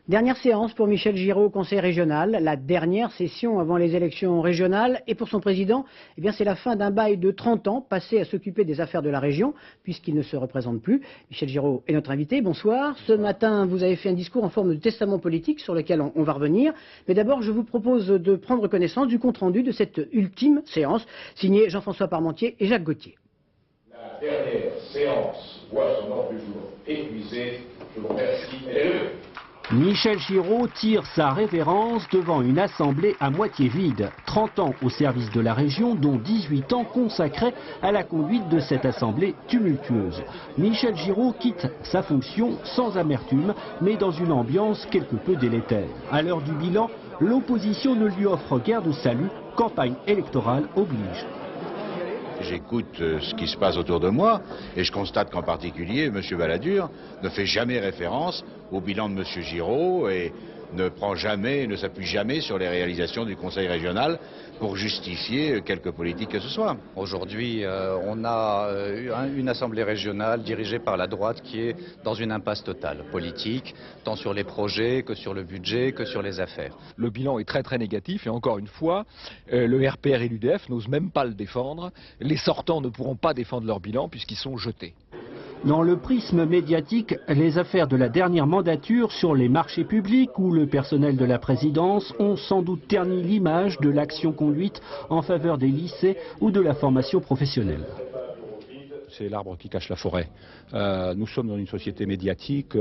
Dernière séance pour Michel Giraud au Conseil régional, la dernière session avant les élections régionales. Et pour son président, eh bien, c'est la fin d'un bail de 30 ans passé à s'occuper des affaires de la région, puisqu'il ne se représente plus. Michel Giraud est notre invité. Bonsoir. Ce matin, vous avez fait un discours en forme de testament politique sur lequel on va revenir. Mais d'abord, je vous propose de prendre connaissance du compte-rendu de cette ultime séance, signé Jean-François Parmentier et Jacques Gauthier. La dernière séance voit son ordre du jour épuisé. Je vous remercie. Élevez. Michel Giraud tire sa révérence devant une assemblée à moitié vide. 30 ans au service de la région, dont 18 ans consacrés à la conduite de cette assemblée tumultueuse. Michel Giraud quitte sa fonction sans amertume, mais dans une ambiance quelque peu délétère. À l'heure du bilan, l'opposition ne lui offre guère de salut, campagne électorale oblige. J'écoute ce qui se passe autour de moi et je constate qu'en particulier, M. Balladur ne fait jamais référence au bilan de M. Giraud et ne s'appuie jamais sur les réalisations du Conseil régional pour justifier quelque politique que ce soit. Aujourd'hui, on a une assemblée régionale dirigée par la droite qui est dans une impasse totale, politique, tant sur les projets que sur le budget, que sur les affaires. Le bilan est très négatif et encore une fois, le RPR et l'UDF n'osent même pas le défendre. Les sortants ne pourront pas défendre leur bilan puisqu'ils sont jetés. Dans le prisme médiatique, les affaires de la dernière mandature sur les marchés publics ou le personnel de la présidence ont sans doute terni l'image de l'action conduite en faveur des lycées ou de la formation professionnelle. C'est l'arbre qui cache la forêt. Nous sommes dans une société médiatique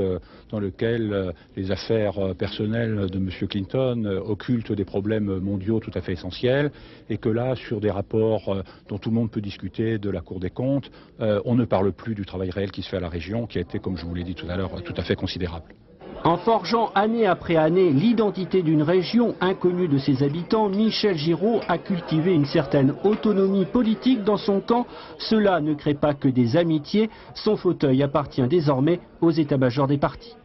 dans laquelle les affaires personnelles de M. Clinton occultent des problèmes mondiaux tout à fait essentiels et que là, sur des rapports dont tout le monde peut discuter de la Cour des comptes, on ne parle plus du travail réel qui se fait à la région, qui a été, comme je vous l'ai dit tout à l'heure, tout à fait considérable. En forgeant année après année l'identité d'une région inconnue de ses habitants, Michel Giraud a cultivé une certaine autonomie politique dans son camp. Cela ne crée pas que des amitiés. Son fauteuil appartient désormais aux états-majors des partis.